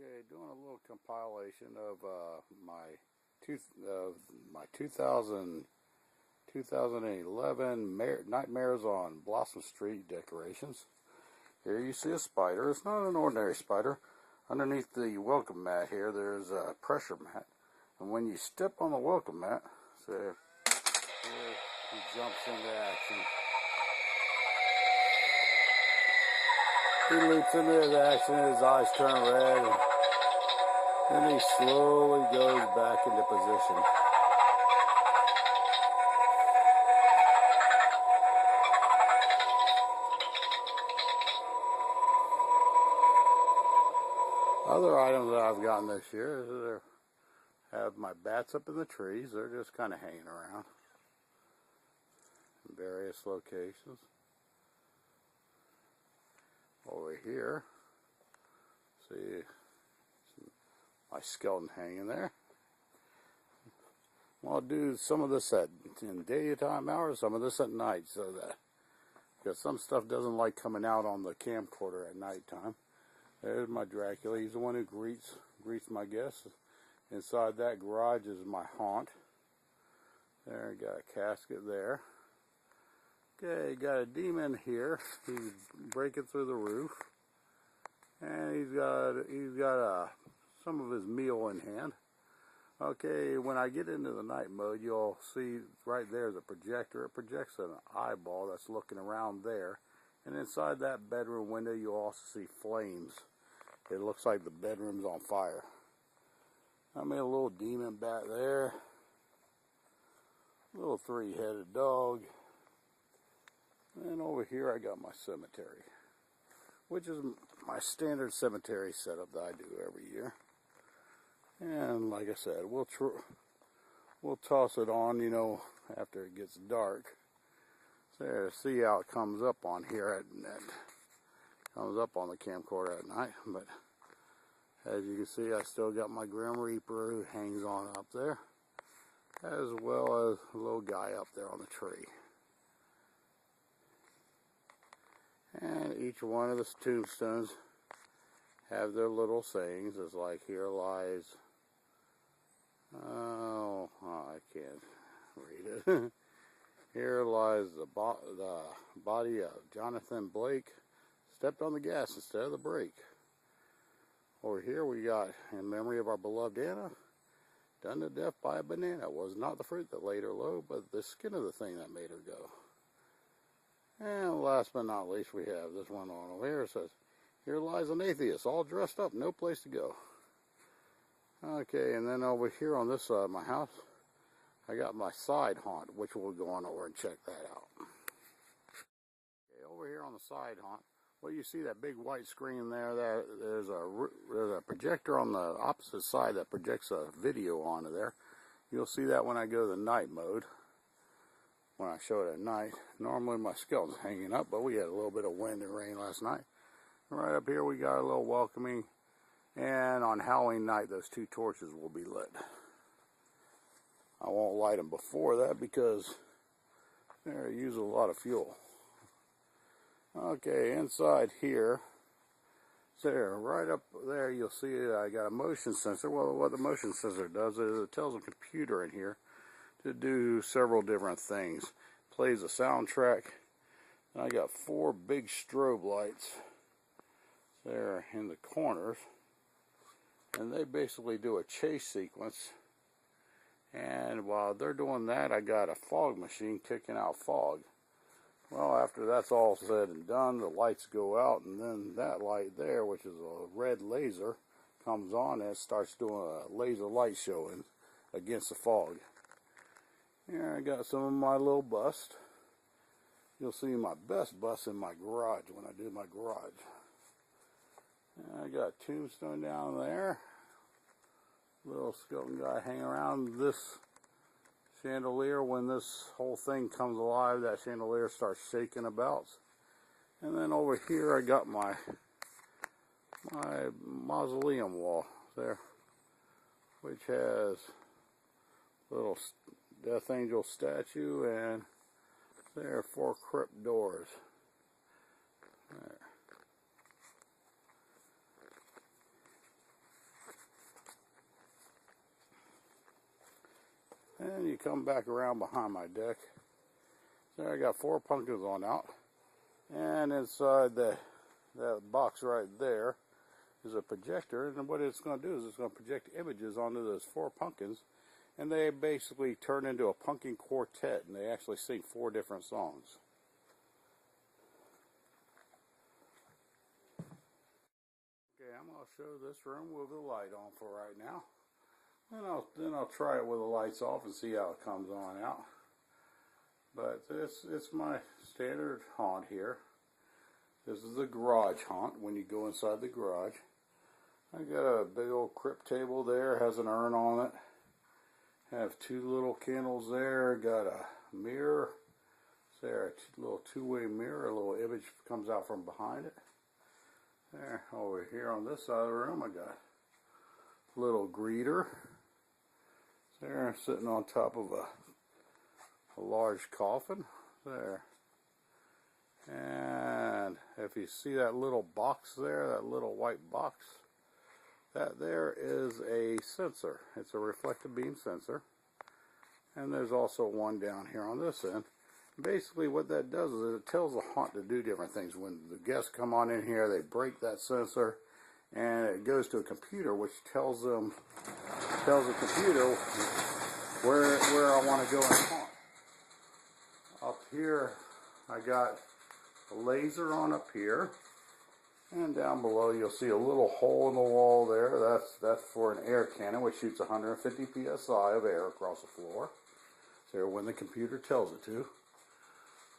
Okay, doing a little compilation of my 2011 Nightmares on Blossom Street decorations. Here you see a spider. It's not an ordinary spider. Underneath the welcome mat here, there's a pressure mat. And when you step on the welcome mat, so here he jumps into action. He leaps into action, his eyes turn red, and then he slowly goes back into position. Other items that I've gotten this year is have my bats up in the trees. They're just kind of hanging around in various locations. Over here, see my skeleton hanging there. Well, I'll do some of this in daytime hours, some of this at night, so that because some stuff doesn't like coming out on the camcorder at nighttime. There's my Dracula. He's the one who greets my guests. Inside that garage is my haunt. There, got a casket there. Okay, got a demon here. He's breaking through the roof, and he's got some of his meal in hand. Okay, when I get into the night mode, you'll see right there is a projector. It projects an eyeball that's looking around there, and inside that bedroom window, you'll also see flames. It looks like the bedroom's on fire. I made a little demon bat there, a little three-headed dog. And over here I got my cemetery, which is my standard cemetery setup that I do every year. And like I said, we'll toss it on, you know, after it gets dark. So there, see how it comes up on here comes up on the camcorder at night. But as you can see, I still got my Grim Reaper who hangs on up there, as well as a little guy up there on the tree. And each one of the tombstones have their little sayings. It's like, here lies, I can't read it. Here lies the body of Jonathan Blake, stepped on the gas instead of the brake. Over here we got, in memory of our beloved Anna, done to death by a banana. It was not the fruit that laid her low, but the skin of the thing that made her go. And last but not least, we have this one on over here. It says, here lies an atheist, all dressed up, no place to go. Okay, and then over here on this side of my house, I got my side haunt, which we'll go on over and check that out. Okay, over here on the side haunt, well, you see that big white screen there. There's a projector on the opposite side that projects a video onto there. You'll see that when I go to the night mode. When I show it at night, normally my skeleton's hanging up, but we had a little bit of wind and rain last night. And right up here we got a little welcoming, and on Halloween night those two torches will be lit. I won't light them before that because they use a lot of fuel. Okay, inside here, there, right up there, you'll see I got a motion sensor. Well, what the motion sensor does is it tells a computer in here to do several different things. Plays a soundtrack, and I got 4 big strobe lights there in the corners, and they basically do a chase sequence. And while they're doing that, I got a fog machine kicking out fog. Well, after that's all said and done, the lights go out, and then that light there, which is a red laser, comes on and it starts doing a laser light show against the fog. Here I got some of my little bust. You'll see my best bust in my garage when I do my garage. And I got a tombstone down there. Little skeleton guy hanging around this chandelier. When this whole thing comes alive, that chandelier starts shaking about. And then over here I got my mausoleum wall there, which has little Death Angel statue, and there are 4 crypt doors. There. And you come back around behind my deck. There I got 4 pumpkins on out. And inside that box right there is a projector. And what it's going to do is it's going to project images onto those 4 pumpkins. And they basically turn into a pumpkin quartet. And they actually sing 4 different songs. Okay, I'm going to show this room with the light on for right now. Then I'll try it with the lights off and see how it comes on out. But it's my standard haunt here. This is the garage haunt when you go inside the garage. I got a big old crypt table there, has an urn on it. Have 2 little candles there, got a mirror. There, a little 2-way mirror, a little image comes out from behind it. There, over here on this side of the room, I got a little greeter. There, sitting on top of a large coffin. There. And if you see that little box there, that little white box, that there is a sensor. It's a reflective beam sensor. And there's also one down here on this end. Basically what that does is it tells the haunt to do different things. When the guests come on in here, they break that sensor and it goes to a computer which tells the computer where I want to go and haunt. Up here I got a laser on up here, and down below you'll see a little hole in the wall there. That's for an air cannon which shoots 150 psi of air across the floor. So when the computer tells it to.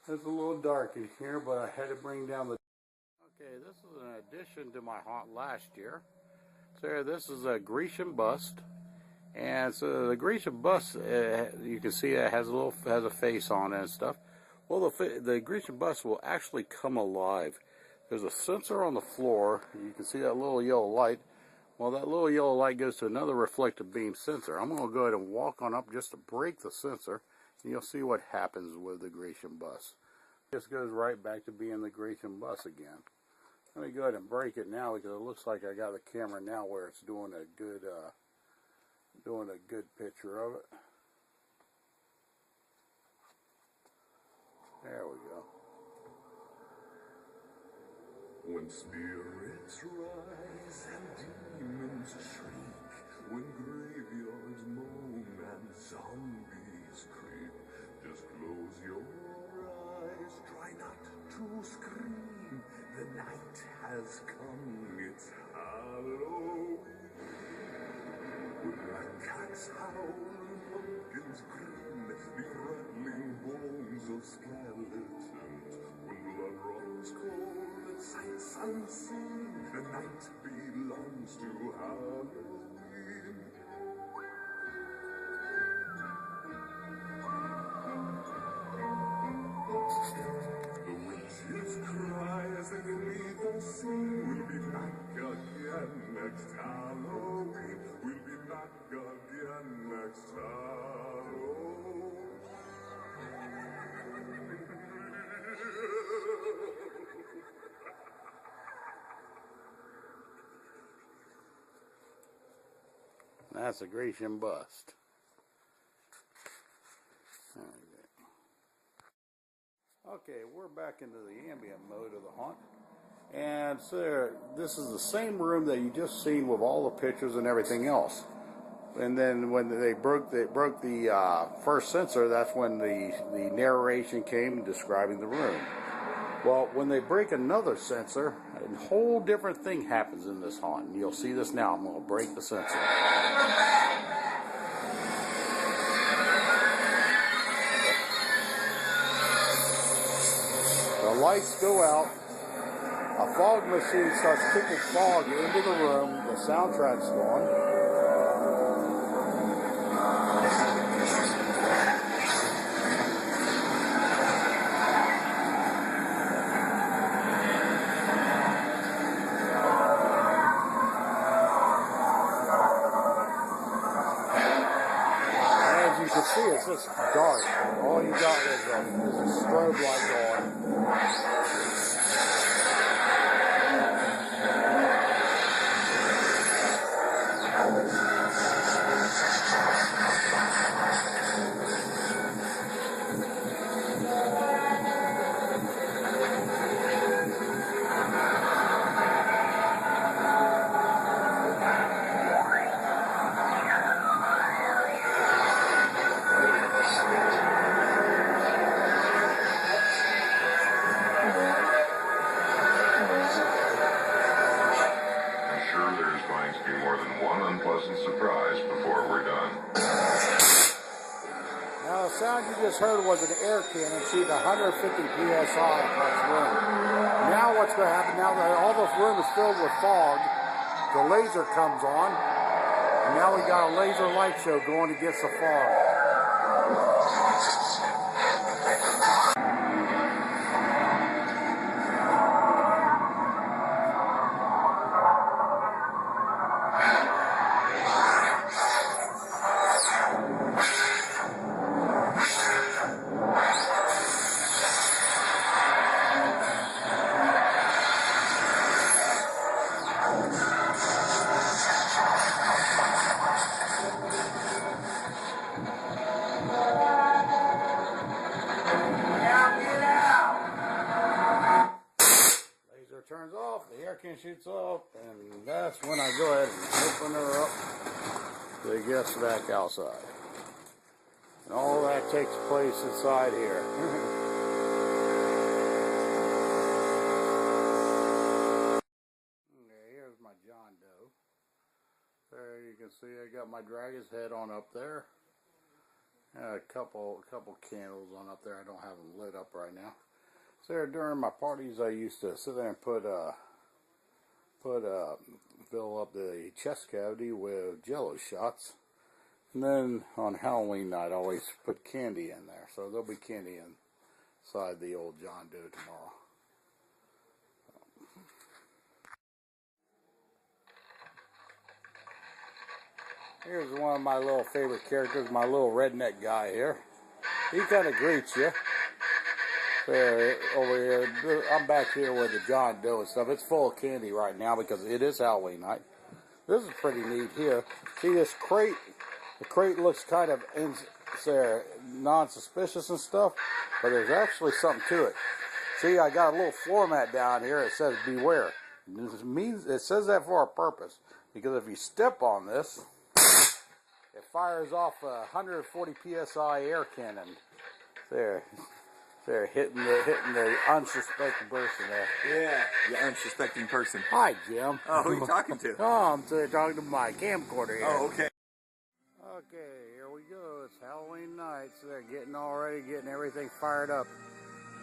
It's a little dark in here, but I had to bring down the... Okay, this is an addition to my haunt last year. So this is a Grecian bust. And so the Grecian bust, you can see it has a face on it and stuff. Well, the Grecian bust will actually come alive. There's a sensor on the floor. You can see that little yellow light. Well, that little yellow light goes to another reflective beam sensor. I'm going to go ahead and walk on up just to break the sensor, and you'll see what happens with the Grecian bust. This goes right back to being the Grecian bust again. Let me go ahead and break it now because it looks like I got the camera now where it's doing a good picture of it. There we go. When spirits rise and demons shriek, when graveyards moan and zombies creep, just close your eyes, try not to scream. The night has come, it's Halloween. When black cats howl and pumpkins grin, the rattling bones of skeletons. When blood runs cold and sights unseen, the night belongs to Halloween. The witches cry as they leave the scene. We'll be back again next Halloween. We'll be back again next Halloween. That's a Grecian bust. Okay, we're back into the ambient mode of the haunt. And so this is the same room that you just seen with all the pictures and everything else. And then when they broke the first sensor, that's when the narration came describing the room. Well, when they break another sensor, a whole different thing happens in this haunt. And you'll see this now. I'm going to break the sensor. The lights go out. A fog machine starts kicking fog into the room. The soundtrack's gone. As you can see, it's just dark. All you got is a strobe light on. unpleasant surprise before we're done. Now the sound you just heard was an air cannon shooting 150 psi across the room. Now what's going to happen, now that all this room is filled with fog, the laser comes on, and now we got a laser light show going against the fog. Turns off, the air can shoots off, and that's when I go ahead and open her up so it gets back outside. And all that takes place inside here. Okay, here's my John Doe. There you can see I got my dragon's head on up there. And a couple candles on up there. I don't have them lit up right now. So during my parties, I used to sit there and fill up the chest cavity with Jello shots, and then on Halloween night, I always put candy in there. So there'll be candy inside the old John Doe tomorrow. Here's one of my little favorite characters, my little redneck guy here. He kind of greets you. Over here, I'm back here with the John Doe and stuff. It's full of candy right now because it is Halloween night. This is pretty neat here. See this crate? The crate looks kind of non-suspicious and stuff, but there's actually something to it. See, I got a little floor mat down here. It says beware. It says that for a purpose, because if you step on this, it fires off a 140 psi air cannon. There. They're hitting the unsuspecting person there. Yeah, the unsuspecting person. Hi, Jim. Oh, who are you talking to? Oh, I'm talking to my camcorder here. Oh, okay. Okay, here we go. It's Halloween night, so they're getting everything fired up.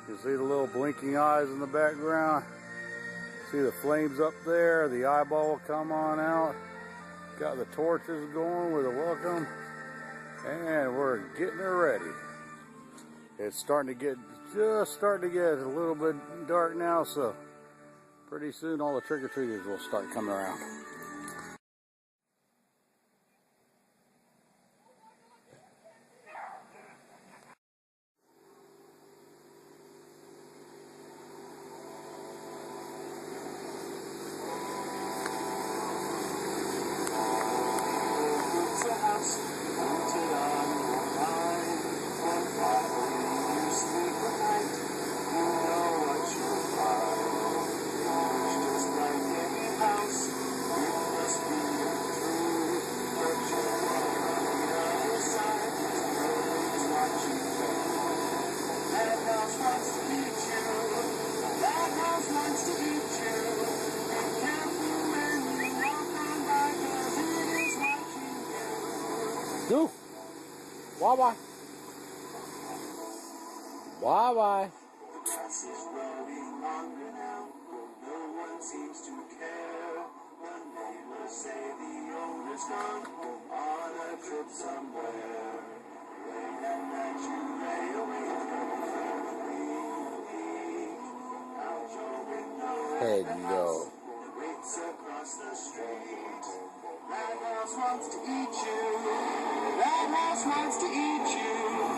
You see the little blinking eyes in the background. See the flames up there. The eyeball will come on out. Got the torches going with a welcome. And we're getting it ready. It's just starting to get a little bit dark now, so pretty soon all the trick-or-treaters will start coming around. Go. Bye-bye. Bye-bye. Grass is growing longer now, but no one seems to care. The neighbors say the owner's gone on a trip somewhere. Late at night you lay awake out your window. Hello. Waits across the street. That house wants to eat you. That house wants to eat you.